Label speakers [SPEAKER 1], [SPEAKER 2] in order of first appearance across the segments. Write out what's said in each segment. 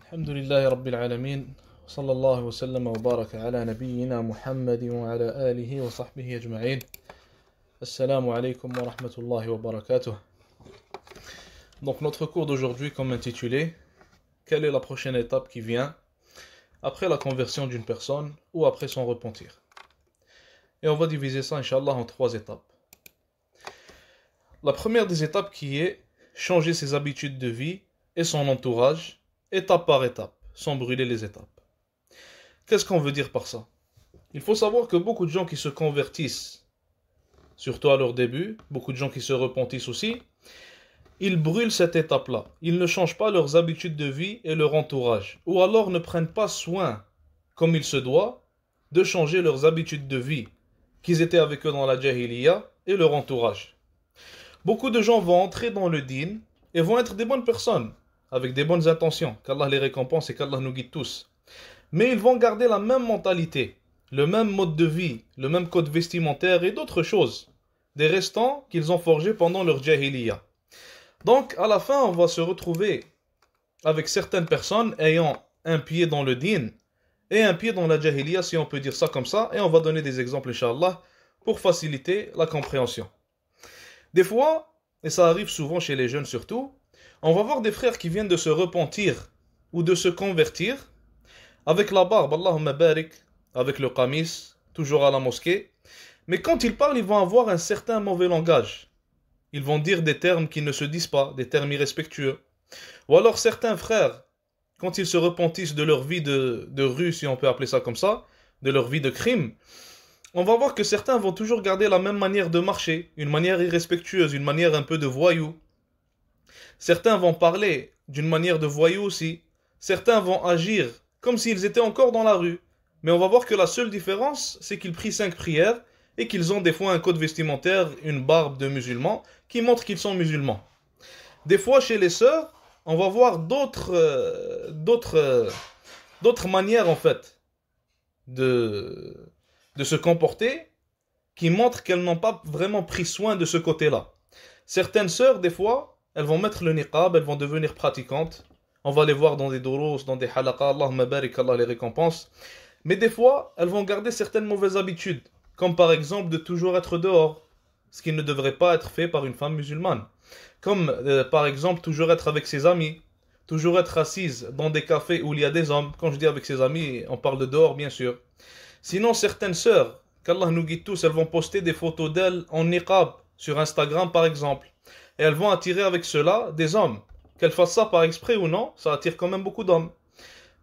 [SPEAKER 1] الحمد لله رب العالمين صلى الله وسلم وبارك على نبينا محمد وعلى آله وصحبه أجمعين. Assalamu alaikum wa rahmatullahi wa barakatuh. Donc notre cours d'aujourd'hui comme intitulé, quelle est la prochaine étape qui vient après la conversion d'une personne ou après son repentir? Et on va diviser ça Inch'Allah en 3 étapes. La première des étapes qui est changer ses habitudes de vie et son entourage, étape par étape, sans brûler les étapes. Qu'est-ce qu'on veut dire par ça? Il faut savoir que beaucoup de gens qui se convertissent, surtout à leur début, beaucoup de gens qui se repentissent aussi, ils brûlent cette étape-là. Ils ne changent pas leurs habitudes de vie et leur entourage, ou alors ne prennent pas soin, comme il se doit, de changer leurs habitudes de vie, qu'ils étaient avec eux dans la jahiliya, et leur entourage. Beaucoup de gens vont entrer dans le dîn et vont être des bonnes personnes, avec des bonnes intentions, qu'Allah les récompense et qu'Allah nous guide tous. Mais ils vont garder la même mentalité, le même mode de vie, le même code vestimentaire et d'autres choses, des restants qu'ils ont forgés pendant leur jahiliya. Donc, à la fin, on va se retrouver avec certaines personnes ayant un pied dans le dîn et un pied dans la jahiliya, si on peut dire ça comme ça, et on va donner des exemples, Inch'Allah, pour faciliter la compréhension. Des fois, et ça arrive souvent chez les jeunes surtout, on va voir des frères qui viennent de se repentir ou de se convertir avec la barbe, Allahumma barik, avec le qamis, toujours à la mosquée. Mais quand ils parlent, ils vont avoir un certain mauvais langage. Ils vont dire des termes qui ne se disent pas, des termes irrespectueux. Ou alors certains frères, quand ils se repentissent de leur vie de rue, si on peut appeler ça comme ça, de leur vie de crime, on va voir que certains vont toujours garder la même manière de marcher, une manière irrespectueuse, une manière un peu de voyou. Certains vont parler d'une manière de voyou aussi. Certains vont agir comme s'ils étaient encore dans la rue. Mais on va voir que la seule différence, c'est qu'ils prient 5 prières et qu'ils ont des fois un code vestimentaire, une barbe de musulmans, qui montre qu'ils sont musulmans. Des fois, chez les sœurs, on va voir d'autres manières, en fait, de se comporter, qui montrent qu'elles n'ont pas vraiment pris soin de ce côté-là. Certaines sœurs, des fois, elles vont mettre le niqab, elles vont devenir pratiquantes. On va les voir dans des durous, dans des halaqas, Allahumma barik, Allah les récompense. Mais des fois, elles vont garder certaines mauvaises habitudes, comme par exemple de toujours être dehors, ce qui ne devrait pas être fait par une femme musulmane. Comme par exemple toujours être avec ses amis, toujours être assise dans des cafés où il y a des hommes. Quand je dis avec ses amis, on parle de dehors bien sûr. Sinon, certaines sœurs, qu'Allah nous guide tous, elles vont poster des photos d'elles en niqab, sur Instagram par exemple. Et elles vont attirer avec cela des hommes. Qu'elles fassent ça par exprès ou non, ça attire quand même beaucoup d'hommes.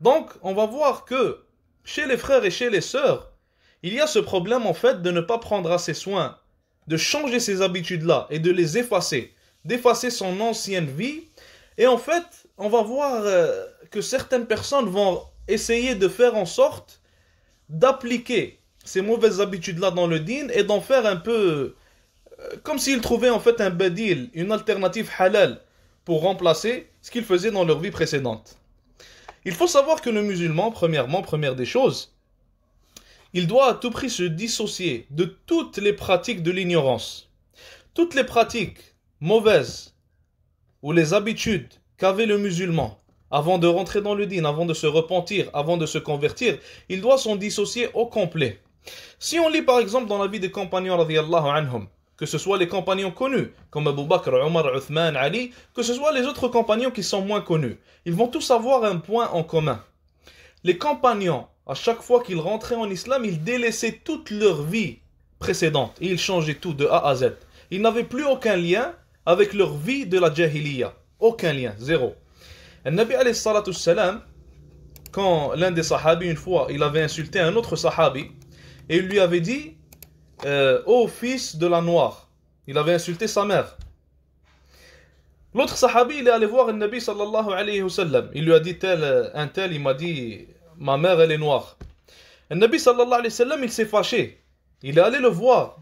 [SPEAKER 1] Donc, on va voir que chez les frères et chez les sœurs, il y a ce problème en fait de ne pas prendre assez soin, de changer ces habitudes-là et de les effacer, d'effacer son ancienne vie. Et en fait, on va voir que certaines personnes vont essayer de faire en sorte d'appliquer ces mauvaises habitudes-là dans le dîn et d'en faire un peu comme s'ils trouvaient en fait un badil, une alternative halal pour remplacer ce qu'ils faisaient dans leur vie précédente. Il faut savoir que le musulman, première des choses, il doit à tout prix se dissocier de toutes les pratiques de l'ignorance. Toutes les pratiques mauvaises ou les habitudes qu'avait le musulman avant de rentrer dans le dîn, avant de se repentir, avant de se convertir, il doit s'en dissocier au complet. Si on lit par exemple dans la vie des compagnons radiyallahu anhum, que ce soit les compagnons connus, comme Abu Bakr, Omar, Uthman, Ali, que ce soit les autres compagnons qui sont moins connus, ils vont tous avoir un point en commun. Les compagnons, à chaque fois qu'ils rentraient en islam, ils délaissaient toute leur vie précédente et ils changeaient tout de A à Z. Ils n'avaient plus aucun lien avec leur vie de la jahiliya. Aucun lien, zéro. Le Nabi alayhi salatu salam, quand l'un des sahabis une fois, il avait insulté un autre sahabi et il lui avait dit ô fils de la noire. Il avait insulté sa mère. L'autre sahabi, il est allé voir le Nabi sallallahu alayhi wa sallam. Il lui a dit un tel, il m'a dit ma mère elle est noire. Le Nabi sallallahu alayhi wa sallam, il s'est fâché. Il est allé le voir.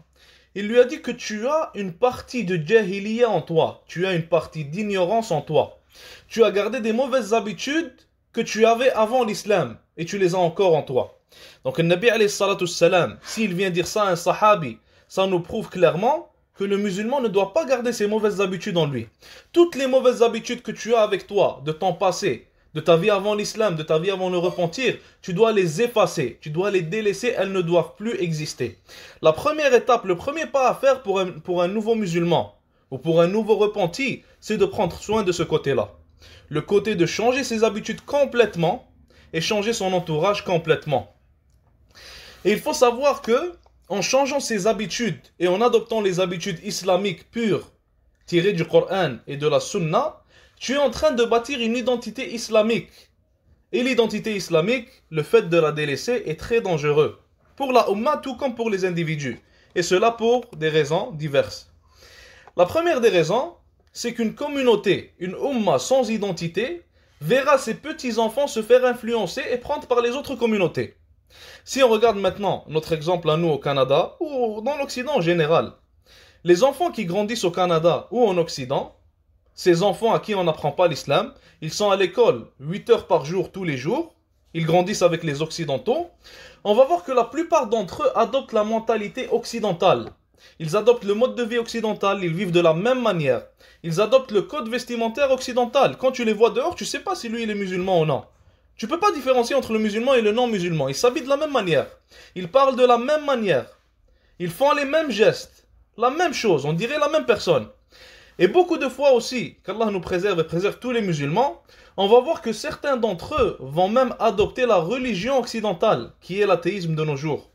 [SPEAKER 1] Il lui a dit que tu as une partie de jahiliya en toi. Tu as une partie d'ignorance en toi. Tu as gardé des mauvaises habitudes que tu avais avant l'islam et tu les as encore en toi. Donc le Nabi alayhi salatu salam, s'il vient dire ça à un sahabi, ça nous prouve clairement que le musulman ne doit pas garder ses mauvaises habitudes en lui. Toutes les mauvaises habitudes que tu as avec toi de ton passé, de ta vie avant l'islam, de ta vie avant le repentir, tu dois les effacer, tu dois les délaisser, elles ne doivent plus exister. La première étape, le premier pas à faire pour un nouveau musulman ou pour un nouveau repenti, c'est de prendre soin de ce côté-là. Le côté de changer ses habitudes complètement et changer son entourage complètement. Et il faut savoir que, en changeant ses habitudes et en adoptant les habitudes islamiques pures, tirées du Coran et de la Sunna, tu es en train de bâtir une identité islamique. Et l'identité islamique, le fait de la délaisser est très dangereux. Pour la Ummah, tout comme pour les individus. Et cela pour des raisons diverses. La première des raisons, c'est qu'une communauté, une Ummah sans identité, verra ses petits-enfants se faire influencer et prendre par les autres communautés. Si on regarde maintenant notre exemple à nous au Canada, ou dans l'Occident en général, les enfants qui grandissent au Canada ou en Occident, ces enfants à qui on n'apprend pas l'islam, ils sont à l'école 8 heures par jour tous les jours, ils grandissent avec les occidentaux, on va voir que la plupart d'entre eux adoptent la mentalité occidentale. Ils adoptent le mode de vie occidental, ils vivent de la même manière. Ils adoptent le code vestimentaire occidental. Quand tu les vois dehors, tu ne sais pas si lui il est musulman ou non. Tu ne peux pas différencier entre le musulman et le non-musulman. Ils s'habillent de la même manière. Ils parlent de la même manière. Ils font les mêmes gestes. La même chose, on dirait la même personne. Et beaucoup de fois aussi, qu'Allah nous préserve et préserve tous les musulmans, on va voir que certains d'entre eux vont même adopter la religion occidentale, qui est l'athéisme de nos jours.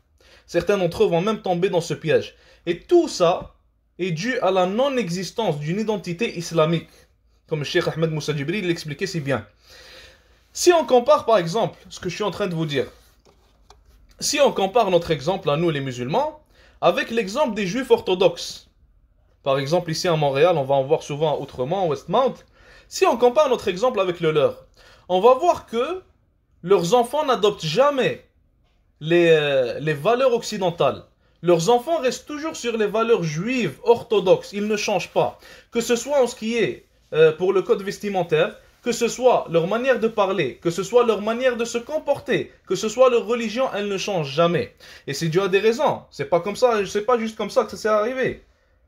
[SPEAKER 1] Certains d'entre eux vont même tomber dans ce piège. Et tout ça est dû à la non-existence d'une identité islamique, comme le Cheikh Ahmed Moussa Djibril l'expliquait si bien. Si on compare par exemple, ce que je suis en train de vous dire, si on compare notre exemple à nous les musulmans, avec l'exemple des juifs orthodoxes, par exemple, ici à Montréal, on va en voir souvent à Outremont, Westmount. Si on compare notre exemple avec le leur, on va voir que leurs enfants n'adoptent jamais les valeurs occidentales. Leurs enfants restent toujours sur les valeurs juives, orthodoxes. Ils ne changent pas. Que ce soit en ce qui est pour le code vestimentaire, que ce soit leur manière de parler, que ce soit leur manière de se comporter, que ce soit leur religion, elle ne change jamais. Et c'est dû à des raisons. C'est pas comme ça, c'est pas juste comme ça que ça s'est arrivé.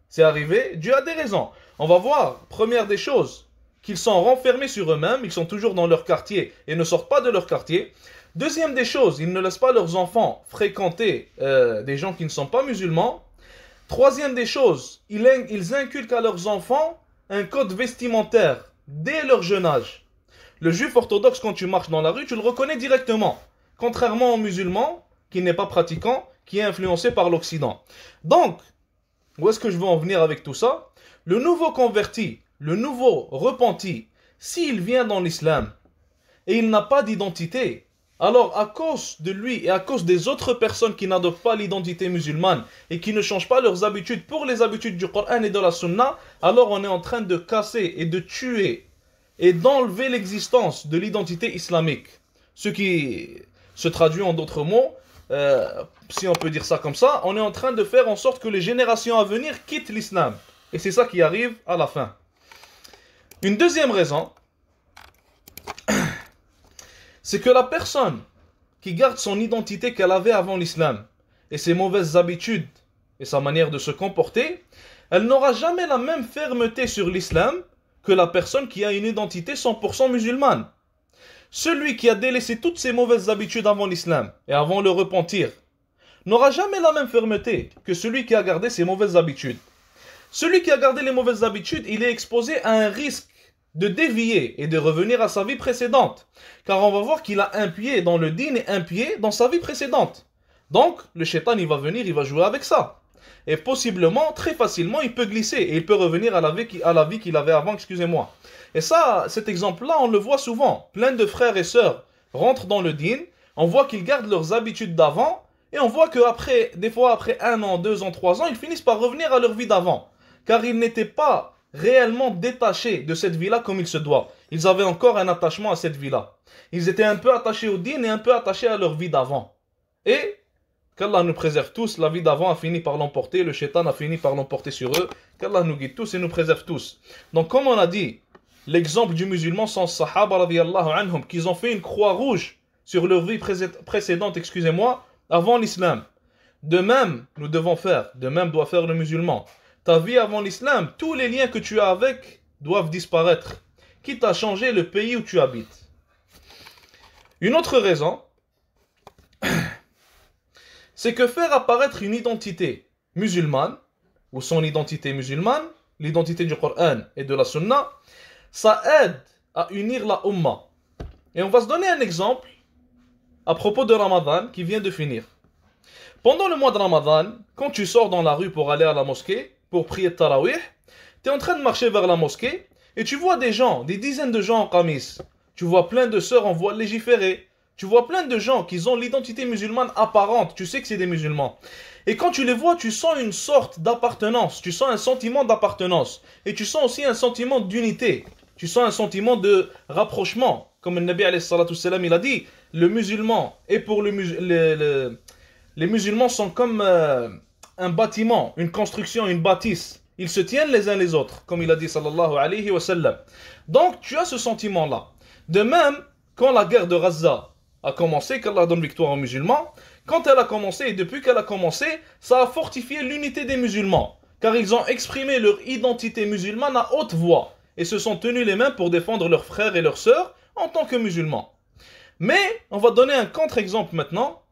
[SPEAKER 1] C'est arrivé dû à des raisons. On va voir, première des choses, qu'ils sont renfermés sur eux-mêmes, ils sont toujours dans leur quartier et ne sortent pas de leur quartier. Deuxième des choses, ils ne laissent pas leurs enfants fréquenter des gens qui ne sont pas musulmans. Troisième des choses, ils inculquent à leurs enfants un code vestimentaire dès leur jeune âge. Le juif orthodoxe, quand tu marches dans la rue, tu le reconnais directement. Contrairement au musulman, qui n'est pas pratiquant, qui est influencé par l'Occident. Donc, où est-ce que je veux en venir avec tout ça? Le nouveau converti, le nouveau repenti, s'il vient dans l'islam et il n'a pas d'identité, alors à cause de lui et à cause des autres personnes qui n'adoptent pas l'identité musulmane et qui ne changent pas leurs habitudes pour les habitudes du Coran et de la Sunna, alors on est en train de casser et de tuer et d'enlever l'existence de l'identité islamique. Ce qui se traduit en d'autres mots, si on peut dire ça comme ça, on est en train de faire en sorte que les générations à venir quittent l'islam. Et c'est ça qui arrive à la fin. Une deuxième raison, c'est que la personne qui garde son identité qu'elle avait avant l'islam et ses mauvaises habitudes et sa manière de se comporter, elle n'aura jamais la même fermeté sur l'islam que la personne qui a une identité 100% musulmane. Celui qui a délaissé toutes ses mauvaises habitudes avant l'islam et avant le repentir n'aura jamais la même fermeté que celui qui a gardé ses mauvaises habitudes. Celui qui a gardé les mauvaises habitudes, il est exposé à un risque de dévier et de revenir à sa vie précédente. Car on va voir qu'il a un pied dans le dîn et un pied dans sa vie précédente. Donc, le shaitan, il va venir, il va jouer avec ça. Et possiblement, très facilement, il peut glisser et il peut revenir à la vie qu'il avait avant, excusez-moi. Et ça, cet exemple-là, on le voit souvent. Plein de frères et sœurs rentrent dans le dîn, on voit qu'ils gardent leurs habitudes d'avant, et on voit qu'après, des fois après 1 an, 2 ans, 3 ans, ils finissent par revenir à leur vie d'avant. Car ils n'étaient pas réellement détachés de cette vie-là comme il se doit. Ils avaient encore un attachement à cette vie-là. Ils étaient un peu attachés au dîn et un peu attachés à leur vie d'avant. Et qu'Allah nous préserve tous, la vie d'avant a fini par l'emporter, le shaitan a fini par l'emporter sur eux. Qu'Allah nous guide tous et nous préserve tous. Donc comme on a dit, l'exemple du musulman sans sahaba radiyallahu anhum, qu'ils ont fait une croix rouge sur leur vie précédente, excusez-moi, avant l'islam. De même, nous devons faire, de même doit faire le musulman. Ta vie avant l'islam, tous les liens que tu as avec doivent disparaître, quitte à changer le pays où tu habites. Une autre raison, c'est que faire apparaître une identité musulmane, ou son identité musulmane, l'identité du Coran et de la Sunna, ça aide à unir la Ummah. Et on va se donner un exemple à propos de Ramadan qui vient de finir. Pendant le mois de Ramadan, quand tu sors dans la rue pour aller à la mosquée, pour prier Tarawih, tu es en train de marcher vers la mosquée et tu vois des gens, des dizaines de gens en qamis. Tu vois plein de sœurs en voile légiférée. Tu vois plein de gens qui ont l'identité musulmane apparente. Tu sais que c'est des musulmans. Et quand tu les vois, tu sens une sorte d'appartenance. Tu sens un sentiment d'appartenance. Et tu sens aussi un sentiment d'unité. Tu sens un sentiment de rapprochement. Comme le Nabi alayhi salatu salam, il a dit, le musulman et pour les musulmans sont comme un bâtiment, une construction, une bâtisse. Ils se tiennent les uns les autres, comme il a dit sallallahu alayhi wa sallam. Donc tu as ce sentiment-là. De même, quand la guerre de Gaza a commencé, qu'Allah donne victoire aux musulmans, quand elle a commencé et depuis qu'elle a commencé, ça a fortifié l'unité des musulmans. Car ils ont exprimé leur identité musulmane à haute voix et se sont tenus les mains pour défendre leurs frères et leurs sœurs en tant que musulmans. Mais on va donner un contre-exemple maintenant.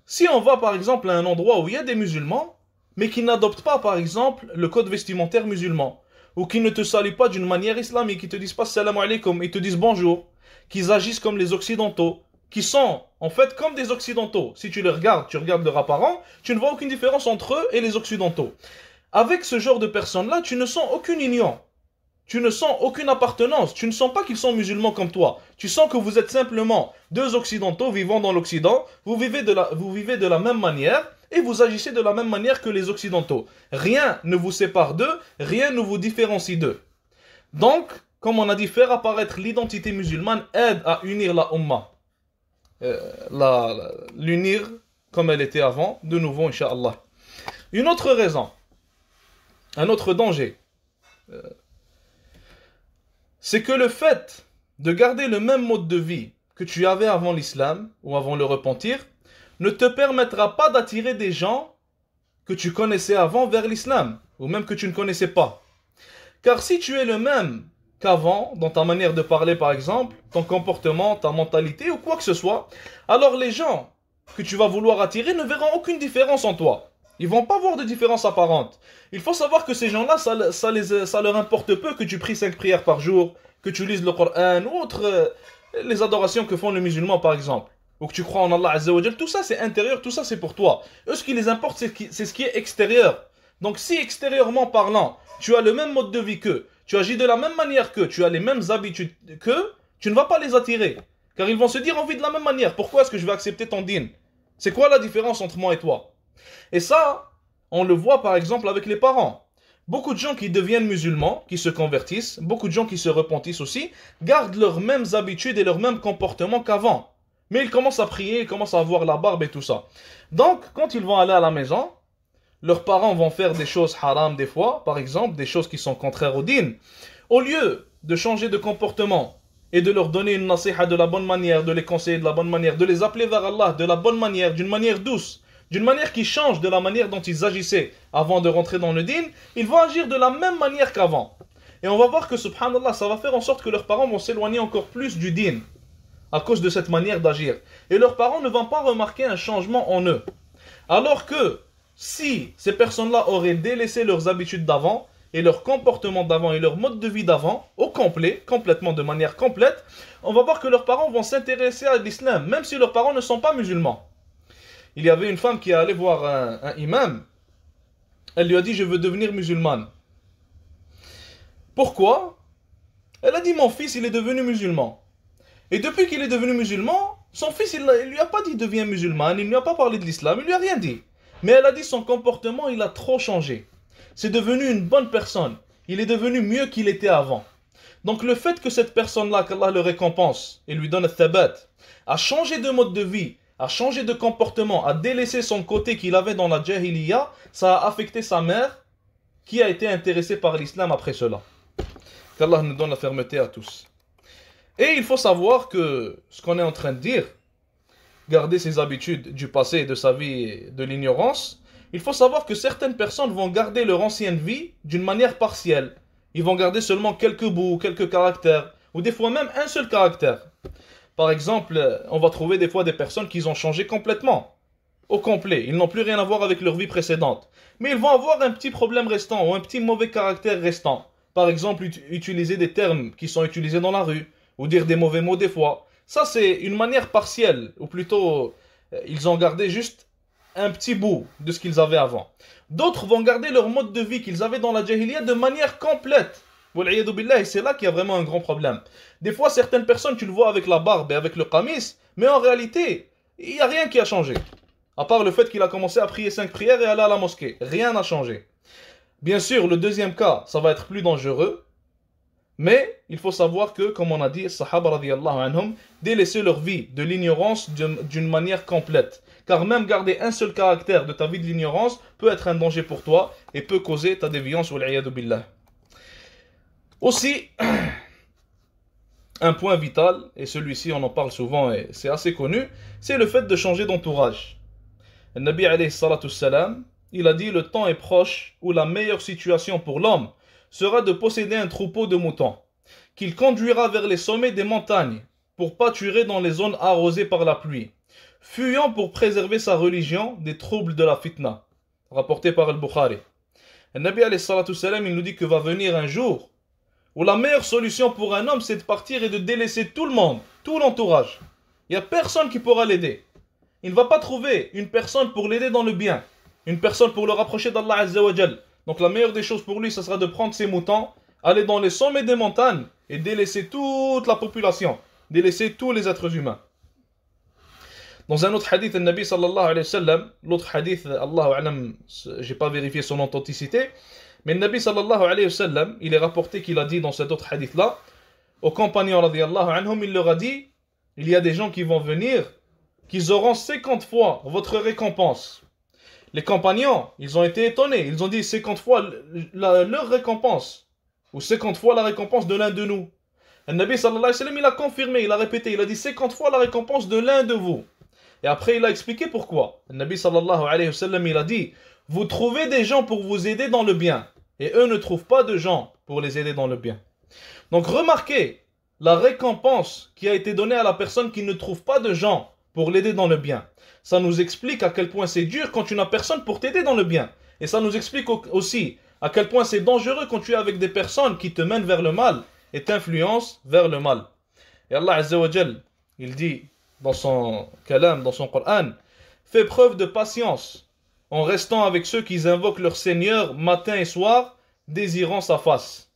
[SPEAKER 1] Si on va par exemple à un endroit où il y a des musulmans, mais qui n'adoptent pas par exemple le code vestimentaire musulman, ou qui ne te saluent pas d'une manière islamique, qui te disent pas salam alaikum, ils te disent bonjour, qu'ils agissent comme les occidentaux, qui sont en fait comme des occidentaux. Si tu les regardes, tu regardes leur apparent, tu ne vois aucune différence entre eux et les occidentaux. Avec ce genre de personnes-là, tu ne sens aucune union. Tu ne sens aucune appartenance. Tu ne sens pas qu'ils sont musulmans comme toi. Tu sens que vous êtes simplement deux occidentaux vivant dans l'Occident. Vous vivez de la même manière et vous agissez de la même manière que les occidentaux. Rien ne vous sépare d'eux, rien ne vous différencie d'eux. Donc, comme on a dit, faire apparaître l'identité musulmane aide à unir la Ummah. L'unir comme elle était avant, de nouveau, Inch'Allah. Une autre raison, un autre danger, c'est que le fait de garder le même mode de vie que tu avais avant l'islam ou avant le repentir ne te permettra pas d'attirer des gens que tu connaissais avant vers l'islam ou même que tu ne connaissais pas. Car si tu es le même qu'avant, dans ta manière de parler par exemple, ton comportement, ta mentalité ou quoi que ce soit, alors les gens que tu vas vouloir attirer ne verront aucune différence en toi. Ils vont pas voir de différence apparente. Il faut savoir que ces gens-là, ça leur importe peu que tu pries 5 prières par jour, que tu lises le Coran ou autres, les adorations que font les musulmans par exemple, ou que tu crois en Allah Azza wa Jal. Tout ça c'est intérieur, tout ça c'est pour toi. Eux, ce qui les importe, c'est ce qui est extérieur. Donc si extérieurement parlant, tu as le même mode de vie qu'eux, tu agis de la même manière qu'eux, tu as les mêmes habitudes qu'eux, tu ne vas pas les attirer. Car ils vont se dire on vit de la même manière, pourquoi est-ce que je vais accepter ton dîn? C'est quoi la différence entre moi et toi? Et ça, on le voit par exemple avec les parents. Beaucoup de gens qui deviennent musulmans, qui se convertissent, beaucoup de gens qui se repentissent aussi, gardent leurs mêmes habitudes et leurs mêmes comportements qu'avant. Mais ils commencent à prier, ils commencent à avoir la barbe et tout ça. Donc, quand ils vont aller à la maison, leurs parents vont faire des choses haram des fois, par exemple, des choses qui sont contraires au din. Au lieu de changer de comportement et de leur donner une nasiha de la bonne manière, de les conseiller de la bonne manière, de les appeler vers Allah de la bonne manière, d'une manière douce, d'une manière qui change de la manière dont ils agissaient avant de rentrer dans le din, ils vont agir de la même manière qu'avant. Et on va voir que, subhanallah, ça va faire en sorte que leurs parents vont s'éloigner encore plus du din à cause de cette manière d'agir. Et leurs parents ne vont pas remarquer un changement en eux. Alors que, si ces personnes-là auraient délaissé leurs habitudes d'avant, et leur comportement d'avant et leur mode de vie d'avant, au complet, complètement, de manière complète, on va voir que leurs parents vont s'intéresser à l'islam, même si leurs parents ne sont pas musulmans. Il y avait une femme qui est allée voir un imam. Elle lui a dit, je veux devenir musulmane. Pourquoi? Elle a dit, mon fils, il est devenu musulman. Et depuis qu'il est devenu musulman, son fils, il ne lui a pas dit, deviens musulman, il ne lui a pas parlé de l'islam, il ne lui a rien dit. Mais elle a dit, son comportement, il a trop changé. C'est devenu une bonne personne. Il est devenu mieux qu'il était avant. Donc le fait que cette personne-là, qu'Allah le récompense et lui donne le thabat, a changé de mode de vie, a changé de comportement, a délaissé son côté qu'il avait dans la jahiliya, ça a affecté sa mère qui a été intéressée par l'islam après cela. Qu'Allah nous donne la fermeté à tous. Et il faut savoir que ce qu'on est en train de dire, garder ses habitudes du passé et de sa vie de l'ignorance, il faut savoir que certaines personnes vont garder leur ancienne vie d'une manière partielle. Ils vont garder seulement quelques bouts, quelques caractères, ou des fois même un seul caractère. Par exemple, on va trouver des fois des personnes qui ont changé complètement, au complet. Ils n'ont plus rien à voir avec leur vie précédente. Mais ils vont avoir un petit problème restant ou un petit mauvais caractère restant. Par exemple, utiliser des termes qui sont utilisés dans la rue ou dire des mauvais mots des fois. Ça, c'est une manière partielle, ou plutôt, ils ont gardé juste un petit bout de ce qu'ils avaient avant. D'autres vont garder leur mode de vie qu'ils avaient dans la jahiliya de manière complète. Et c'est là qu'il y a vraiment un grand problème. Des fois, certaines personnes, tu le vois avec la barbe et avec le qamis, mais en réalité, il n'y a rien qui a changé. À part le fait qu'il a commencé à prier 5 prières et aller à la mosquée. Rien n'a changé. Bien sûr, le deuxième cas, ça va être plus dangereux. Mais il faut savoir que, comme on a dit, les Sahaba radiyallahu anhum délaissaient leur vie de l'ignorance d'une manière complète. Car même garder un seul caractère de ta vie de l'ignorance peut être un danger pour toi et peut causer ta déviance ou l'iyadu billah. Aussi, un point vital, et celui-ci on en parle souvent et c'est assez connu, c'est le fait de changer d'entourage. Le Nabi alayhi salatu salam, il a dit: le temps est proche où la meilleure situation pour l'homme sera de posséder un troupeau de moutons, qu'il conduira vers les sommets des montagnes pour pâturer dans les zones arrosées par la pluie, fuyant pour préserver sa religion des troubles de la fitna. Rapporté par Al-Bukhari. Le Nabi alayhi salatu salam, il nous dit que va venir un jour où la meilleure solution pour un homme, c'est de partir et de délaisser tout le monde, tout l'entourage. Il n'y a personne qui pourra l'aider. Il ne va pas trouver une personne pour l'aider dans le bien, une personne pour le rapprocher d'Allah Azza wa Jal. Donc la meilleure des choses pour lui, ce sera de prendre ses moutons, aller dans les sommets des montagnes et délaisser toute la population, délaisser tous les êtres humains. Dans un autre hadith, le Nabi sallallahu alayhi wa sallam, l'autre hadith, Allahu alam, j'ai pas vérifié son authenticité, mais le Nabi sallallahu alayhi wa sallam, il est rapporté qu'il a dit dans cet autre hadith-là, aux compagnons radiyallahu anhum, il leur a dit: il y a des gens qui vont venir, qu'ils auront 50 fois votre récompense. Les compagnons, ils ont été étonnés, ils ont dit 50 fois leur récompense, ou 50 fois la récompense de l'un de nous. Le Nabi sallallahu alayhi wa sallam, il a confirmé, il a répété, il a dit 50 fois la récompense de l'un de vous. Et après, il a expliqué pourquoi. Le Nabi sallallahu alayhi wa sallam, il a dit: vous trouvez des gens pour vous aider dans le bien, et eux ne trouvent pas de gens pour les aider dans le bien. Donc remarquez la récompense qui a été donnée à la personne qui ne trouve pas de gens pour l'aider dans le bien. Ça nous explique à quel point c'est dur quand tu n'as personne pour t'aider dans le bien. Et ça nous explique aussi à quel point c'est dangereux quand tu es avec des personnes qui te mènent vers le mal et t'influencent vers le mal. Et Allah Azza wa Jal, il dit dans son kalam, dans son Coran: fais preuve de patience en restant avec ceux qui invoquent leur Seigneur matin et soir, désirant sa face.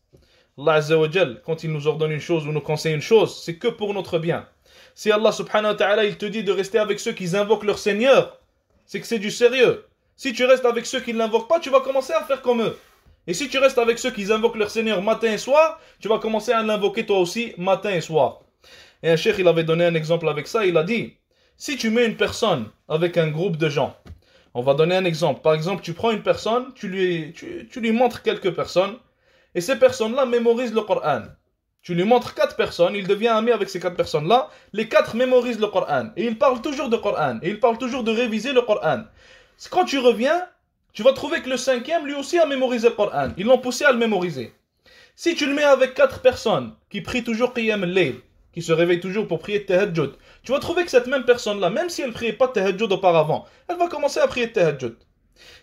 [SPEAKER 1] Allah Azza wa Jal, quand il nous ordonne une chose ou nous conseille une chose, c'est que pour notre bien. Si Allah subhanahu wa ta'ala, il te dit de rester avec ceux qui invoquent leur Seigneur, c'est que c'est du sérieux. Si tu restes avec ceux qui ne l'invoquent pas, tu vas commencer à faire comme eux. Et si tu restes avec ceux qui invoquent leur Seigneur matin et soir, tu vas commencer à l'invoquer toi aussi matin et soir. Et un cheikh, il avait donné un exemple avec ça, il a dit: si tu mets une personne avec un groupe de gens, on va donner un exemple. Par exemple, tu prends une personne, tu lui montres quelques personnes, et ces personnes-là mémorisent le Coran. Tu lui montres 4 personnes, il devient ami avec ces 4 personnes-là, les 4 mémorisent le Coran, et ils parlent toujours de Coran, et ils parlent toujours de réviser le Coran. Quand tu reviens, tu vas trouver que le 5e, lui aussi a mémorisé le Coran. Ils l'ont poussé à le mémoriser. Si tu le mets avec 4 personnes qui prient toujours Qiyam al-Layl, qui se réveillent toujours pour prier Tahajjud, tu vas trouver que cette même personne-là, même si elle ne priait pas Tahajjud auparavant, elle va commencer à prier Tahajjud.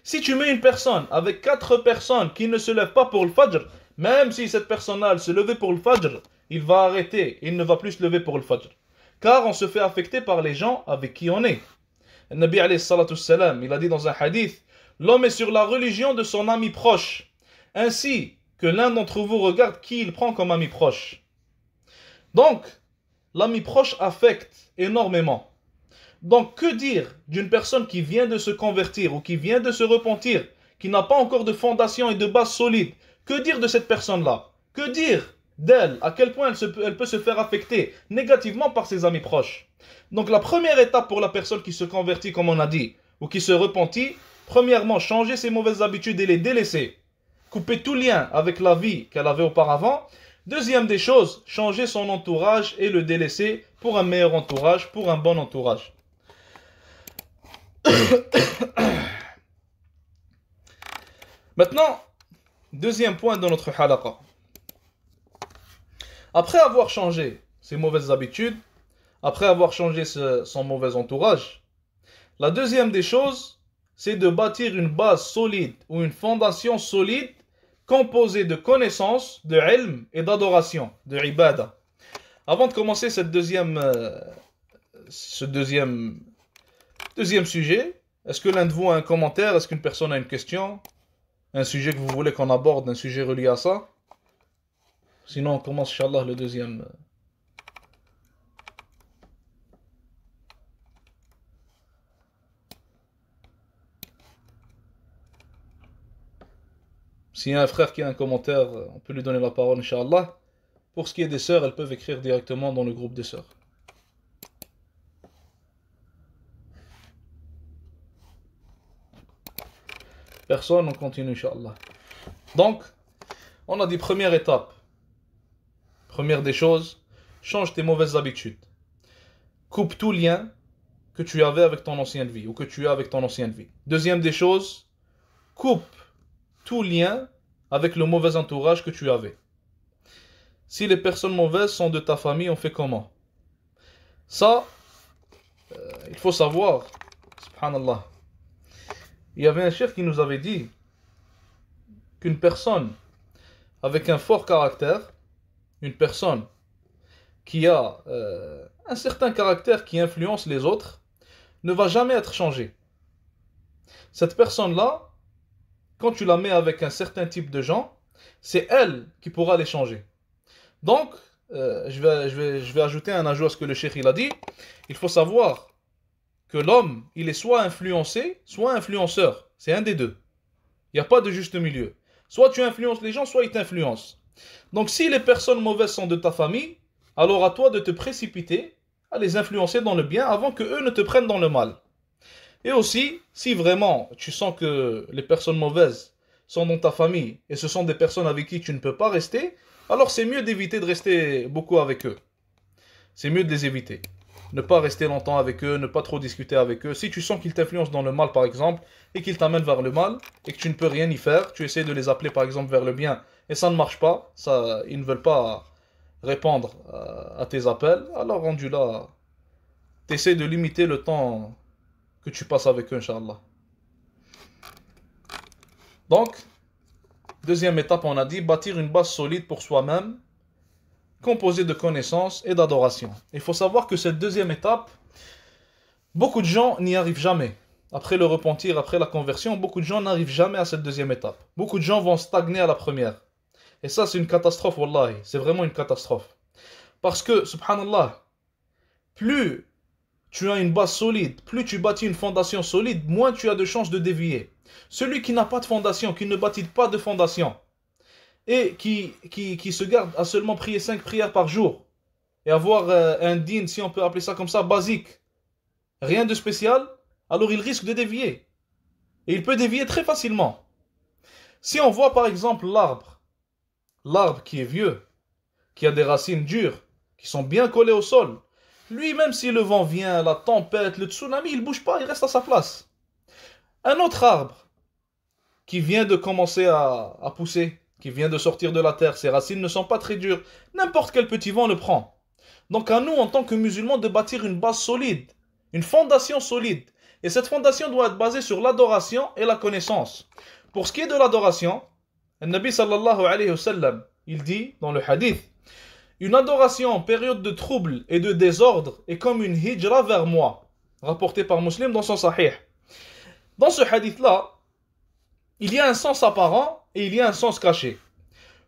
[SPEAKER 1] Si tu mets une personne avec 4 personnes qui ne se lèvent pas pour le Fajr, même si cette personne-là elle se levait pour le Fajr, il va arrêter, il ne va plus se lever pour le Fajr. Car on se fait affecter par les gens avec qui on est. Le Nabi alayhi salatu salam, il a dit dans un hadith: l'homme est sur la religion de son ami proche, ainsi que l'un d'entre vous regarde qui il prend comme ami proche. Donc, l'ami proche affecte énormément. Donc, que dire d'une personne qui vient de se convertir ou qui vient de se repentir, qui n'a pas encore de fondation et de base solide? Que dire de cette personne-là? Que dire d'elle? À quel point elle peut se faire affecter négativement par ses amis proches? Donc, la première étape pour la personne qui se convertit, comme on a dit, ou qui se repentit, premièrement, changer ses mauvaises habitudes et les délaisser. Couper tout lien avec la vie qu'elle avait auparavant. Deuxième des choses, changer son entourage et le délaisser pour un meilleur entourage, pour un bon entourage. Maintenant, deuxième point de notre halaqa. Après avoir changé ses mauvaises habitudes, après avoir changé son mauvais entourage, la deuxième des choses, c'est de bâtir une base solide ou une fondation solide composée de connaissances, de ilm et d'adoration, de ibadah. Avant de commencer ce deuxième sujet, est-ce que l'un de vous a un commentaire? Est-ce qu'une personne a une question? Un sujet que vous voulez qu'on aborde, un sujet relié à ça? Sinon, on commence, Inch'Allah, le deuxième. S'il y a un frère qui a un commentaire, on peut lui donner la parole, Inch'Allah. Pour ce qui est des sœurs, elles peuvent écrire directement dans le groupe des sœurs. Personne, on continue, Inch'Allah. Donc, on a dit première étape. Première des choses, change tes mauvaises habitudes. Coupe tout lien que tu avais avec ton ancienne vie ou que tu as avec ton ancienne vie. Deuxième des choses, coupe tout lien avec le mauvais entourage que tu avais. Si les personnes mauvaises sont de ta famille, on fait comment? Ça, il faut savoir, subhanallah, il y avait un chef qui nous avait dit qu'une personne avec un fort caractère, une personne qui a un certain caractère qui influence les autres, ne va jamais être changée. Cette personne-là, quand tu la mets avec un certain type de gens, c'est elle qui pourra les changer. Donc, je vais ajouter un ajout à ce que le cheikh il a dit. Il faut savoir que l'homme, il est soit influencé, soit influenceur. C'est un des deux. Il n'y a pas de juste milieu. Soit tu influences les gens, soit ils t'influencent. Donc, si les personnes mauvaises sont de ta famille, alors à toi de te précipiter à les influencer dans le bien avant que eux ne te prennent dans le mal. Et aussi, si vraiment tu sens que les personnes mauvaises sont dans ta famille et ce sont des personnes avec qui tu ne peux pas rester, alors c'est mieux d'éviter de rester beaucoup avec eux. C'est mieux de les éviter. Ne pas rester longtemps avec eux, ne pas trop discuter avec eux. Si tu sens qu'ils t'influencent dans le mal par exemple, et qu'ils t'amènent vers le mal, et que tu ne peux rien y faire, tu essaies de les appeler par exemple vers le bien, et ça ne marche pas, ils ne veulent pas répondre à tes appels, alors rendu là, tu essaies de limiter le temps que tu passes avec eux, Inch'Allah. Donc, deuxième étape, on a dit bâtir une base solide pour soi-même, composée de connaissances et d'adoration. Il faut savoir que cette deuxième étape, beaucoup de gens n'y arrivent jamais. Après le repentir, après la conversion, beaucoup de gens n'arrivent jamais à cette deuxième étape. Beaucoup de gens vont stagner à la première. Et ça, c'est une catastrophe, wallahi. C'est vraiment une catastrophe. Parce que, subhanallah, plus tu as une base solide, plus tu bâtis une fondation solide, moins tu as de chances de dévier. Celui qui n'a pas de fondation, qui ne bâtit pas de fondation, et qui se garde à seulement prier 5 prières par jour, et avoir un dîn, si on peut appeler ça comme ça, basique, rien de spécial, alors il risque de dévier. Et il peut dévier très facilement. Si on voit par exemple l'arbre qui est vieux, qui a des racines dures, qui sont bien collées au sol, lui, même si le vent vient, la tempête, le tsunami, il ne bouge pas, il reste à sa place. Un autre arbre qui vient de commencer à pousser, qui vient de sortir de la terre, ses racines ne sont pas très dures, n'importe quel petit vent le prend. Donc à nous, en tant que musulmans, de bâtir une base solide, une fondation solide. Et cette fondation doit être basée sur l'adoration et la connaissance. Pour ce qui est de l'adoration, le Nabi sallallahu alayhi wa sallam, il dit dans le hadith, une adoration en période de trouble et de désordre est comme une hijra vers moi, rapporté par Muslim dans son sahih. Dans ce hadith-là, il y a un sens apparent et il y a un sens caché.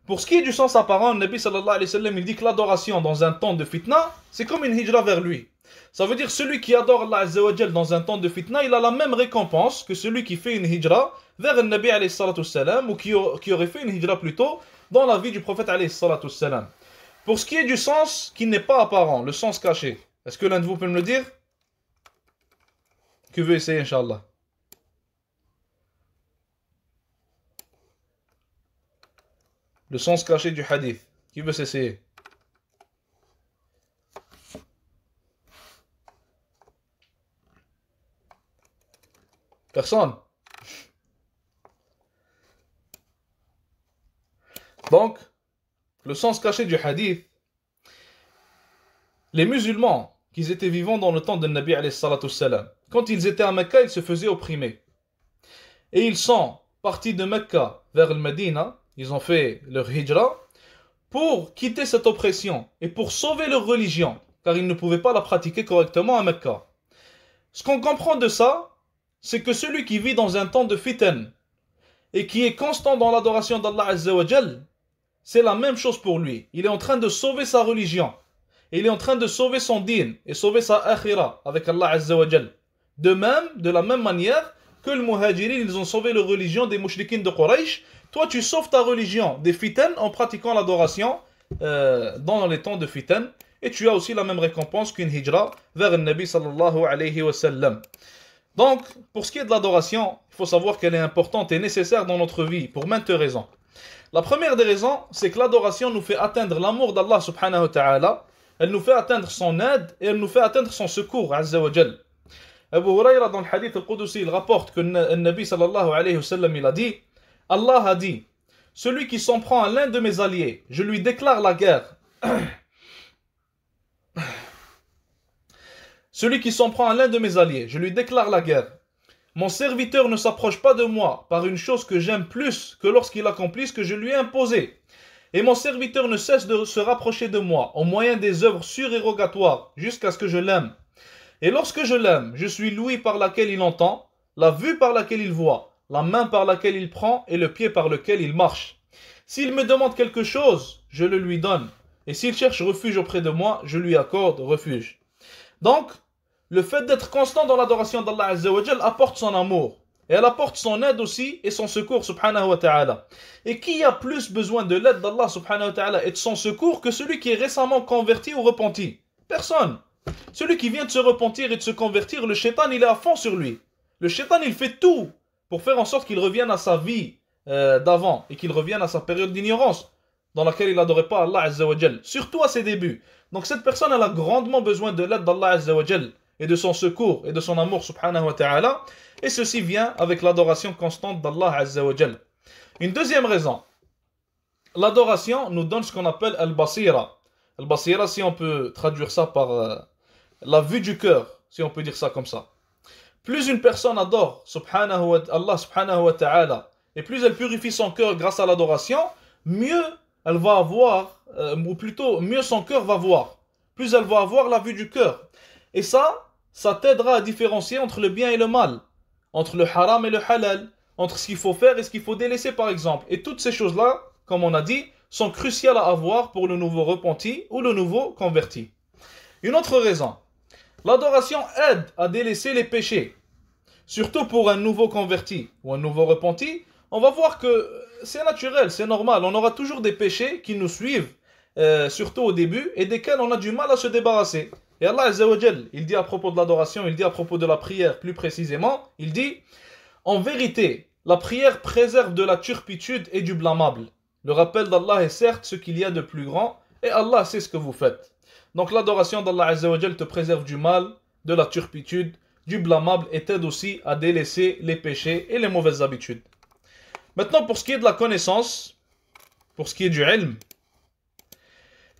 [SPEAKER 1] Pour ce qui est du sens apparent, le Nabi sallallahu alayhi wa sallam, il dit que l'adoration dans un temps de fitna, c'est comme une hijra vers lui. Ça veut dire celui qui adore Allah Azza wa Jal dans un temps de fitna, il a la même récompense que celui qui fait une hijra vers le Nabi alayhi salatu salam ou qui aurait fait une hijra plutôt dans la vie du prophète alayhi salatu salam. Pour ce qui est du sens qui n'est pas apparent, le sens caché, est-ce que l'un de vous peut me le dire? Qui veut essayer, Inch'Allah? Le sens caché du hadith. Qui veut s'essayer? Personne? Donc, le sens caché du hadith, les musulmans qu'ils étaient vivants dans le temps de Nabi alayhi salatu salam. Quand ils étaient à Mecca, ils se faisaient opprimer. Et ils sont partis de Mecca vers le Medina, ils ont fait leur hijra, pour quitter cette oppression et pour sauver leur religion, car ils ne pouvaient pas la pratiquer correctement à Mecca. Ce qu'on comprend de ça, c'est que celui qui vit dans un temps de fitan et qui est constant dans l'adoration d'Allah Azza wa Jal, c'est la même chose pour lui. Il est en train de sauver sa religion. Il est en train de sauver son din et sauver sa akhira avec Allah Azza wa Jal. De la même manière que les muhajirin, ils ont sauvé leur religion des mouchriquins de Quraysh, toi tu sauves ta religion des fitan en pratiquant l'adoration dans les temps de fitan. Et tu as aussi la même récompense qu'une hijra vers le Nabi sallallahu alayhi wa sallam. Donc, pour ce qui est de l'adoration, il faut savoir qu'elle est importante et nécessaire dans notre vie pour maintes raisons. La première des raisons, c'est que l'adoration nous fait atteindre l'amour d'Allah subhanahu wa ta'ala, elle nous fait atteindre son aide et elle nous fait atteindre son secours, azza wa jal. Abu Huraira dans le hadith al-Qudusi, il rapporte que le Nabi sallallahu alayhi wa sallam, il a dit, Allah a dit, celui qui s'en prend à l'un de mes alliés, je lui déclare la guerre. Celui qui s'en prend à l'un de mes alliés, je lui déclare la guerre. Mon serviteur ne s'approche pas de moi par une chose que j'aime plus que lorsqu'il accomplit ce que je lui ai imposé. Et mon serviteur ne cesse de se rapprocher de moi au moyen des œuvres surérogatoires jusqu'à ce que je l'aime. Et lorsque je l'aime, je suis l'ouïe par laquelle il entend, la vue par laquelle il voit, la main par laquelle il prend et le pied par lequel il marche. S'il me demande quelque chose, je le lui donne. Et s'il cherche refuge auprès de moi, je lui accorde refuge. Donc, le fait d'être constant dans l'adoration d'Allah Azza wa Jal apporte son amour. Et elle apporte son aide aussi et son secours subhanahu wa ta'ala. Et qui a plus besoin de l'aide d'Allah subhanahu wa ta'ala et de son secours que celui qui est récemment converti ou repenti? Personne. Celui qui vient de se repentir et de se convertir, le shaitan il est à fond sur lui. Le shaitan il fait tout pour faire en sorte qu'il revienne à sa vie d'avant et qu'il revienne à sa période d'ignorance dans laquelle il n'adorait pas Allah Azza wa Jal, surtout à ses débuts. Donc cette personne elle a grandement besoin de l'aide d'Allah Azza wa Jal et de son secours et de son amour subhanahu wa ta'ala, et ceci vient avec l'adoration constante d'Allah Azza wa Jal. Une deuxième raison, l'adoration nous donne ce qu'on appelle al-basira. Al-basira, si on peut traduire ça par la vue du cœur, si on peut dire ça comme ça. Plus une personne adore Allah subhanahu wa ta'ala, et plus elle purifie son cœur grâce à l'adoration, mieux elle va avoir, ou plutôt mieux son cœur va voir. Plus elle va avoir la vue du cœur. Et ça t'aidera à différencier entre le bien et le mal, entre le haram et le halal, entre ce qu'il faut faire et ce qu'il faut délaisser par exemple. Et toutes ces choses-là, comme on a dit, sont cruciales à avoir pour le nouveau repenti ou le nouveau converti. Une autre raison, l'adoration aide à délaisser les péchés. Surtout pour un nouveau converti ou un nouveau repenti, on va voir que c'est naturel, c'est normal. On aura toujours des péchés qui nous suivent, surtout au début, et desquels on a du mal à se débarrasser. Et Allah Azza wa Jal, il dit à propos de l'adoration, il dit à propos de la prière plus précisément, il dit « En vérité, la prière préserve de la turpitude et du blâmable. Le rappel d'Allah est certes ce qu'il y a de plus grand, et Allah sait ce que vous faites. » Donc l'adoration d'Allah Azza wa Jal te préserve du mal, de la turpitude, du blâmable et t'aide aussi à délaisser les péchés et les mauvaises habitudes. Maintenant, pour ce qui est de la connaissance, pour ce qui est du ilm,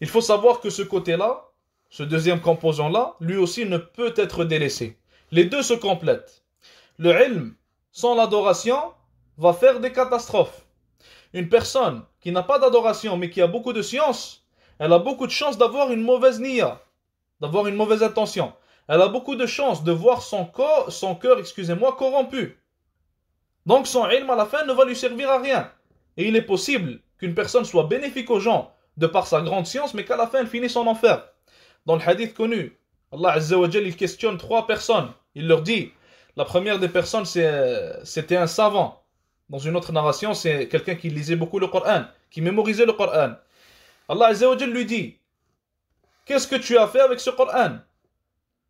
[SPEAKER 1] il faut savoir que ce côté-là, ce deuxième composant-là, lui aussi ne peut être délaissé. Les deux se complètent. Le ilm, sans l'adoration, va faire des catastrophes. Une personne qui n'a pas d'adoration mais qui a beaucoup de science, elle a beaucoup de chances d'avoir une mauvaise niya, d'avoir une mauvaise intention. Elle a beaucoup de chances de voir son cœur, corrompu. Donc son ilm à la fin ne va lui servir à rien. Et il est possible qu'une personne soit bénéfique aux gens de par sa grande science, mais qu'à la fin elle finisse en enfer. Dans le hadith connu, Allah Azza wa Jal, il questionne 3 personnes. Il leur dit, la première des personnes c'était un savant. Dans une autre narration, c'est quelqu'un qui lisait beaucoup le Coran, qui mémorisait le Coran. Allah Azza wa Jal lui dit, qu'est-ce que tu as fait avec ce Coran?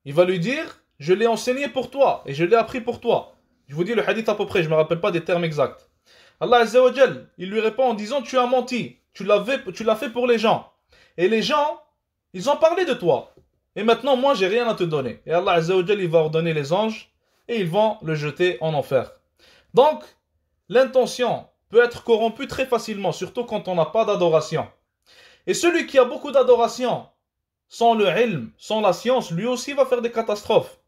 [SPEAKER 1] Il va lui dire, je l'ai enseigné pour toi et je l'ai appris pour toi. Je vous dis le hadith à peu près, je ne me rappelle pas des termes exacts. Allah Azza wa Jal, il lui répond en disant, tu as menti, tu l'as fait pour les gens. Et les gens, ils ont parlé de toi. Et maintenant, moi, j'ai rien à te donner. Et Allah Azza wa Jal, il va ordonner les anges et ils vont le jeter en enfer. Donc, l'intention peut être corrompue très facilement, surtout quand on n'a pas d'adoration. Et celui qui a beaucoup d'adoration, sans le ilm, sans la science, lui aussi va faire des catastrophes.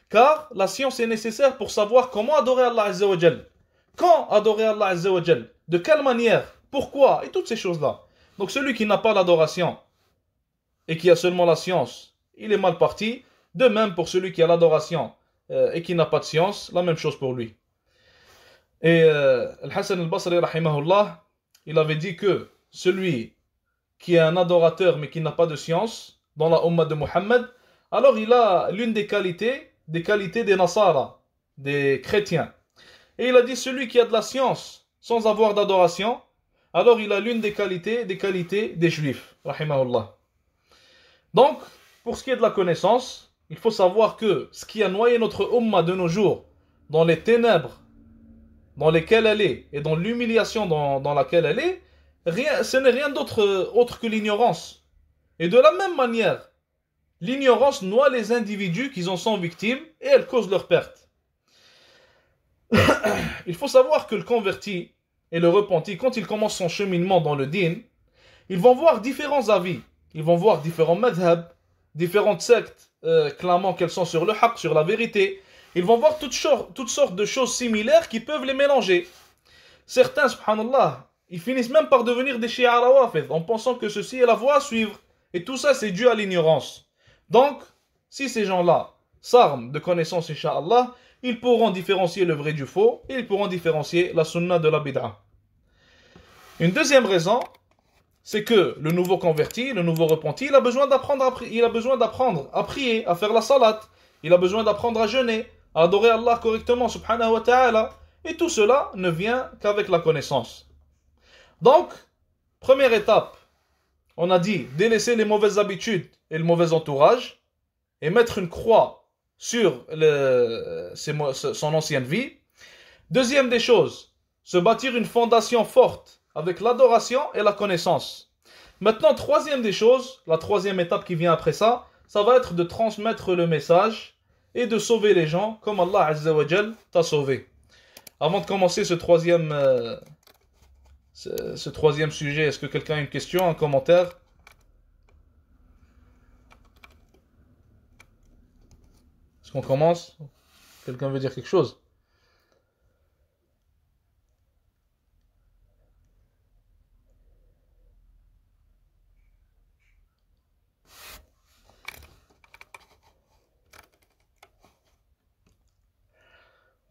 [SPEAKER 1] Car la science est nécessaire pour savoir comment adorer Allah Azza wa Jal. Quand adorer Allah Azza wa Jal? De quelle manière? Pourquoi? Et toutes ces choses-là. Donc celui qui n'a pas l'adoration et qui a seulement la science, il est mal parti. De même pour celui qui a l'adoration et qui n'a pas de science, la même chose pour lui. Et Al-Hassan al-Basri, rahimahullah, il avait dit que celui qui est un adorateur mais qui n'a pas de science dans la Ummah de Muhammad, alors il a l'une des qualités des Nasara, des chrétiens. Et il a dit celui qui a de la science sans avoir d'adoration, alors il a l'une des qualités des juifs, rahimahullah. Donc, pour ce qui est de la connaissance, il faut savoir que ce qui a noyé notre Ummah de nos jours dans les ténèbres dans lesquelles elle est et dans l'humiliation dans laquelle elle est, ce n'est rien autre que l'ignorance. Et de la même manière, l'ignorance noie les individus qui en sont victimes et elle cause leur perte. Il faut savoir que le converti et le repenti, quand il commence son cheminement dans le din, ils vont voir différents avis, ils vont voir différents madhab, différentes sectes clamant qu'elles sont sur le haqq, sur la vérité. Ils vont voir toutes sortes de choses similaires qui peuvent les mélanger. Certains, subhanallah, ils finissent même par devenir des Shia Rawafid en pensant que ceci est la voie à suivre. Et tout ça, c'est dû à l'ignorance. Donc, si ces gens-là s'arment de connaissances, incha'Allah, ils pourront différencier le vrai du faux et ils pourront différencier la sunna de la bid'a. Une deuxième raison, c'est que le nouveau converti, le nouveau repenti, il a besoin d'apprendre à prier, à faire la salat. Il a besoin d'apprendre à jeûner, à adorer Allah correctement, subhanahu wa ta'ala. Et tout cela ne vient qu'avec la connaissance. Donc, première étape, on a dit délaisser les mauvaises habitudes et le mauvais entourage et mettre une croix sur son ancienne vie. Deuxième des choses, se bâtir une fondation forte avec l'adoration et la connaissance. Maintenant, troisième des choses, la troisième étape qui vient après ça, ça va être de transmettre le message et de sauver les gens comme Allah Azza wa Jal t'a sauvé. Avant de commencer ce troisième sujet, est-ce que quelqu'un a une question, un commentaire? Est-ce qu'on commence? Quelqu'un veut dire quelque chose?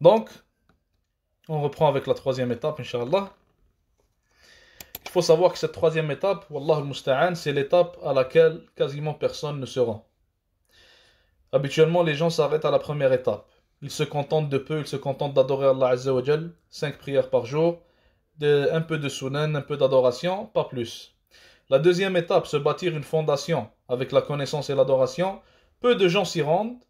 [SPEAKER 1] Donc, on reprend avec la troisième étape, Inch'Allah. Il faut savoir que cette troisième étape, Wallah al-Musta'an, c'est l'étape à laquelle quasiment personne ne se rend. Habituellement, les gens s'arrêtent à la première étape. Ils se contentent de peu, ils se contentent d'adorer Allah Azza wa Jal, 5 prières par jour, un peu de sunan, un peu d'adoration, pas plus. La deuxième étape, se bâtir une fondation avec la connaissance et l'adoration, peu de gens s'y rendent,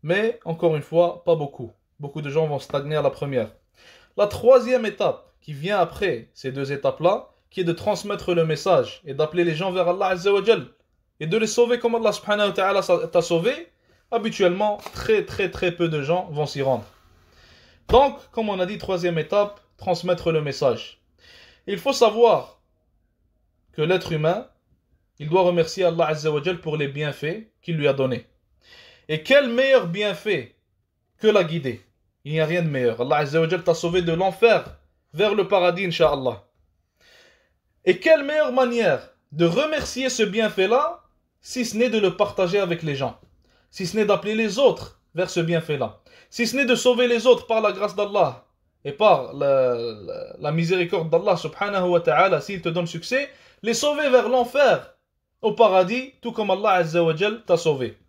[SPEAKER 1] mais encore une fois, pas beaucoup. Beaucoup de gens vont stagner à la première. La troisième étape, qui vient après ces deux étapes-là, qui est de transmettre le message et d'appeler les gens vers Allah Azza wa Jal et de les sauver comme Allah subhanahu wa ta'ala t'a sauvé, habituellement, très peu de gens vont s'y rendre. Donc, comme on a dit, troisième étape, transmettre le message. Il faut savoir que l'être humain, il doit remercier Allah Azza wa Jal pour les bienfaits qu'il lui a donnés. Et quel meilleur bienfait que la guider? Il n'y a rien de meilleur. Allah Azza wa Jal t'a sauvé de l'enfer vers le paradis, Inch'Allah. Et quelle meilleure manière de remercier ce bienfait-là, si ce n'est de le partager avec les gens, si ce n'est d'appeler les autres vers ce bienfait-là, si ce n'est de sauver les autres par la grâce d'Allah et par la miséricorde d'Allah subhanahu wa ta'ala, s'il te donne succès, les sauver vers l'enfer au paradis, tout comme Allah Azza wa Jal t'a sauvé.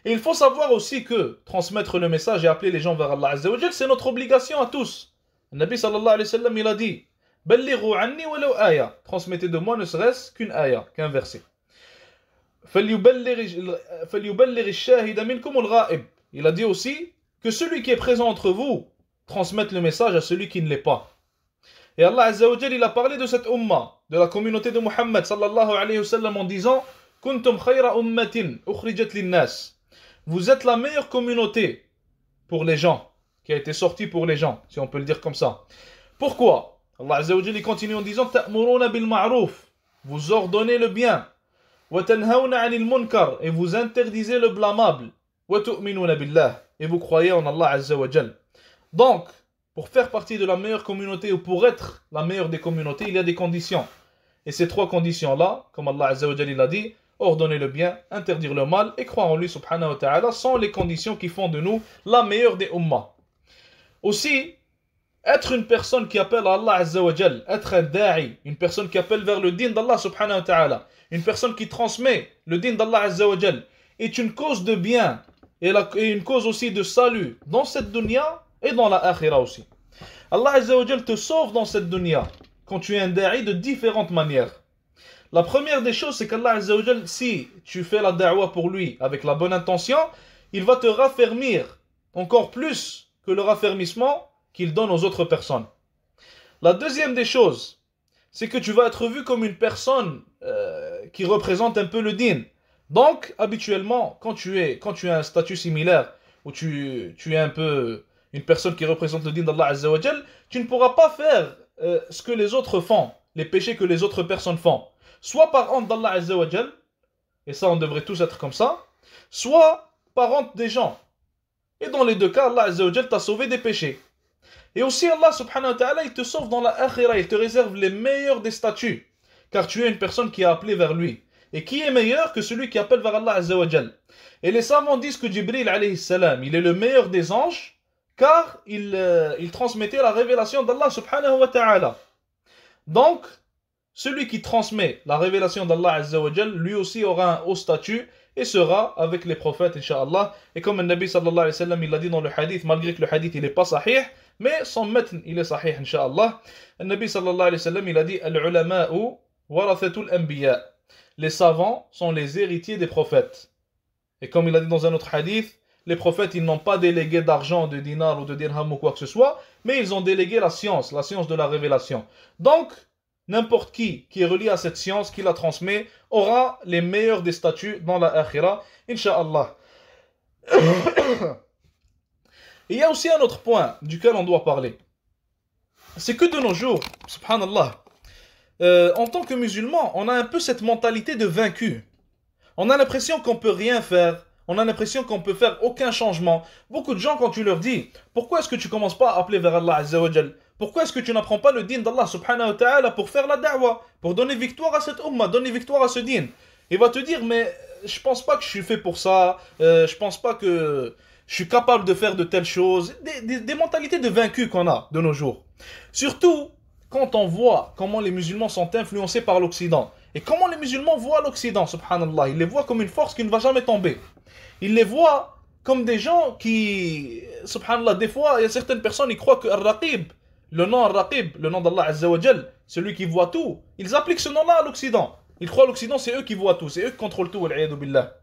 [SPEAKER 1] Et il faut savoir aussi que transmettre le message et appeler les gens vers Allah Azza wa Jal, c'est notre obligation à tous. Le Nabi sallallahu alayhi wa sallam, il a dit Ballighu anni walau aya. Transmettez de moi ne serait-ce qu'une aya, qu'un verset. Il a dit aussi que celui qui est présent entre vous transmette le message à celui qui ne l'est pas. Et Allah Azza wa Jal, il a parlé de cette umma, de la communauté de Muhammad sallallahu alayhi wa sallam en disant Kuntum khayra ummatin ukhrijat linnas. Vous êtes la meilleure communauté pour les gens, qui a été sortie pour les gens, si on peut le dire comme ça. Pourquoi? Allah Azza wa Jal continue en disant Ta'muruna bil ma'ruf. Vous ordonnez le bien. وَتَنْهَوْنَ عَنِ الْمُنْكَرِ et vous interdisez le blâmable. وَتُؤْمِنُونَ بِاللَّهِ et vous croyez en Allah Azza wa Jal. Donc, pour faire partie de la meilleure communauté ou pour être la meilleure des communautés, il y a des conditions. Et ces trois conditions-là, comme Allah Azza wa Jal il a dit, ordonner le bien, interdire le mal et croire en lui subhanahu wa ta'ala, sont les conditions qui font de nous la meilleure des ummas. Aussi, être une personne qui appelle à Allah Azza wa Jal, être un da'i, une personne qui appelle vers le din d'Allah subhanahu wa ta'ala, une personne qui transmet le din d'Allah Azza wa Jal, est une cause de bien et une cause aussi de salut dans cette dunya et dans la akhira aussi. Allah Azza wa Jal te sauve dans cette dunya quand tu es un da'i de différentes manières. La première des choses, c'est qu'Allah Azza wa Jal, si tu fais la da'wah pour lui avec la bonne intention, il va te raffermir encore plus que le raffermissement qu'il donne aux autres personnes. La deuxième des choses, c'est que tu vas être vu comme une personne qui représente un peu le din. Donc, habituellement, quand tu as un statut similaire, où tu es un peu une personne qui représente le din d'Allah Azza wa Jal, tu ne pourras pas faire ce que les autres font, les péchés que les autres personnes font. Soit par honte d'Allah Azza wa Jal, et ça on devrait tous être comme ça, soit par honte des gens. Et dans les deux cas, Allah Azza wa Jal t'a sauvé des péchés. Et aussi Allah subhanahu wa ta'ala, il te sauve dans la akhira, il te réserve les meilleurs des statuts, car tu es une personne qui a appelé vers lui. Et qui est meilleur que celui qui appelle vers Allah Azza wa Jal? Et les savants disent que Jibril alayhi salam, il est le meilleur des anges, car il transmettait la révélation d'Allah subhanahu wa ta'ala. Donc, celui qui transmet la révélation d'Allah Azza wa Jal, lui aussi aura un haut statut et sera avec les prophètes, Inch'Allah. Et comme le Nabi sallallahu alayhi wa sallam, il l'a dit dans le hadith, malgré que le hadith il n'est pas sahih, mais son matn il est sahih, Inch'Allah. Le Nabi sallallahu alayhi wa sallam, il a dit Al-ulama'u warathatul anbiya. Les savants sont les héritiers des prophètes. Et comme il a dit dans un autre hadith, les prophètes ils n'ont pas délégué d'argent, de dinar ou de dirham ou quoi que ce soit, mais ils ont délégué la science de la révélation. Donc, n'importe qui est relié à cette science, qui la transmet, aura les meilleurs des statuts dans la akhira, Inch'Allah. Il y a aussi un autre point duquel on doit parler. C'est que de nos jours, subhanallah, en tant que musulman, on a un peu cette mentalité de vaincu. On a l'impression qu'on peut rien faire. On a l'impression qu'on peut faire aucun changement. Beaucoup de gens, quand tu leur dis, pourquoi est-ce que tu commences pas à appeler vers Allah Azza wa Jal? Pourquoi est-ce que tu n'apprends pas le din d'Allah subhanahu wa ta'ala pour faire la da'wah, pour donner victoire à cette umma, donner victoire à ce din? Il va te dire, mais je pense pas que je suis fait pour ça, je pense pas que je suis capable de faire de telles choses. Des mentalités de vaincus qu'on a de nos jours. Surtout quand on voit comment les musulmans sont influencés par l'Occident. Et comment les musulmans voient l'Occident, subhanallah. Ils les voient comme une force qui ne va jamais tomber. Ils les voient comme des gens qui, subhanallah, des fois, il y a certaines personnes qui croient que Ar-Raqib, le nom Ar-Raqib, le nom d'Allah Azza wa Jal, celui qui voit tout, ils appliquent ce nom-là à l'Occident. Ils croient à l'Occident, c'est eux qui voient tout, c'est eux qui contrôlent tout, wal-'iyadhu billah.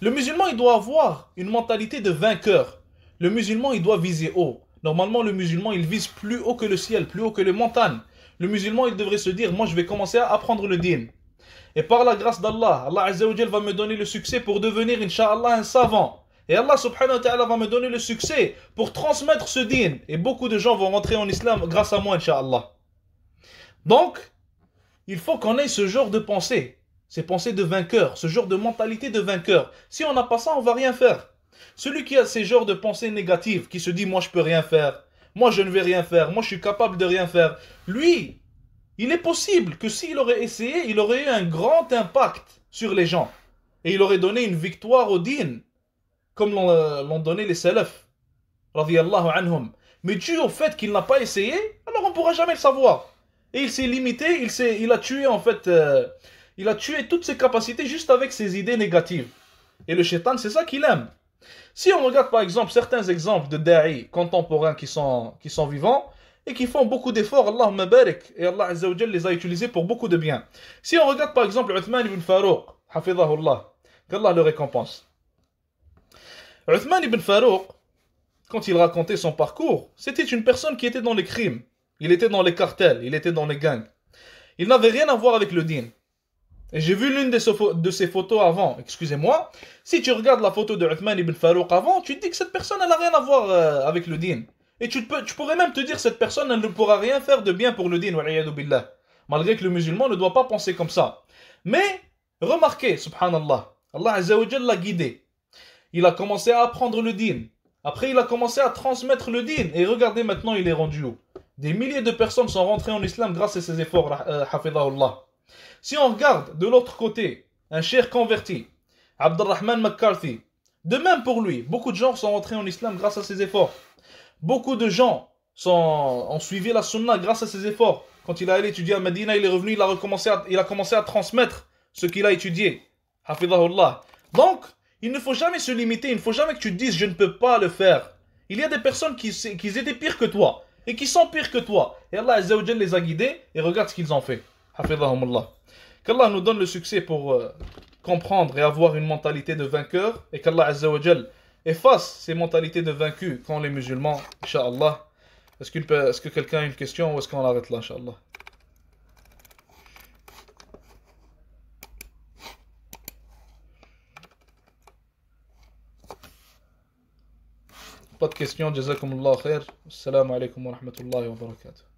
[SPEAKER 1] Le musulman, il doit avoir une mentalité de vainqueur. Le musulman, il doit viser haut. Normalement, le musulman, il vise plus haut que le ciel, plus haut que les montagnes. Le musulman, il devrait se dire, moi, je vais commencer à apprendre le din. Et par la grâce d'Allah, Allah Azza wa Jal va me donner le succès pour devenir, Inch'Allah, un savant. Et Allah subhanahu wa ta'ala va me donner le succès pour transmettre ce din. Et beaucoup de gens vont rentrer en islam grâce à moi, Inch'Allah. Donc, il faut qu'on ait ce genre de pensée. Ces pensées de vainqueur, ce genre de mentalité de vainqueur. Si on n'a pas ça, on va rien faire. Celui qui a ces genres de pensées négatives, qui se dit, moi je peux rien faire, moi je ne vais rien faire, moi je suis capable de rien faire, lui, il est possible que s'il aurait essayé, il aurait eu un grand impact sur les gens. Et il aurait donné une victoire au din, comme l'ont donné les salafs, radiyallahu anhum. Mais dû au fait qu'il n'a pas essayé, alors on ne pourra jamais le savoir. Et il s'est limité, il a tué en fait, il a tué toutes ses capacités juste avec ses idées négatives. Et le shaitan, c'est ça qu'il aime. Si on regarde par exemple certains exemples de da'i contemporains qui sont vivants, et qui font beaucoup d'efforts, Allahumma barik, et Allah Azza wa Jal les a utilisés pour beaucoup de bien. Si on regarde par exemple Uthman ibn Farouq, hafidhahullah, qu'Allah le récompense. Uthman ibn Farouq, quand il racontait son parcours, c'était une personne qui était dans les crimes, il était dans les cartels, il était dans les gangs. Il n'avait rien à voir avec le din. Et j'ai vu l'une de ses photos avant, excusez-moi, si tu regardes la photo de Uthman ibn Farouq avant, tu te dis que cette personne elle n'a rien à voir avec le din. Et tu pourrais même te dire cette personne elle ne pourra rien faire de bien pour le din, wal-'iyadhu billah. Malgré que le musulman ne doit pas penser comme ça. Mais Remarquez, subhanallah, Allah Azza wa Jal l'a guidé. Il a commencé à apprendre le din. Après, il a commencé à transmettre le din. Et regardez maintenant, il est rendu où? Des milliers de personnes sont rentrées en islam grâce à ses efforts, hafidahullah. Si on regarde de l'autre côté, un cheikh converti, Abdurrahman McCarthy, de même pour lui, beaucoup de gens sont rentrés en islam grâce à ses efforts. Beaucoup de gens ont suivi la sunna grâce à ses efforts. Quand il a allé étudier à Medina, il est revenu, il a commencé à transmettre ce qu'il a étudié. Hafidahullah. Donc, il ne faut jamais se limiter, il ne faut jamais que tu te dises je ne peux pas le faire. Il y a des personnes qui étaient pires que toi et qui sont pires que toi. Et Allah Azza wa Jal les a guidés et regarde ce qu'ils ont fait. Hafidahumullah. Qu'Allah nous donne le succès pour comprendre et avoir une mentalité de vainqueur et qu'Allah Azza wa Jal efface ces mentalités de vaincus quand les musulmans, Inch'Allah. Est-ce que quelqu'un a une question ou est-ce qu'on arrête là, Inch'Allah? Pas de questions, jazakumullah khair. Assalamu alaikum wa rahmatullahi wa barakatuh.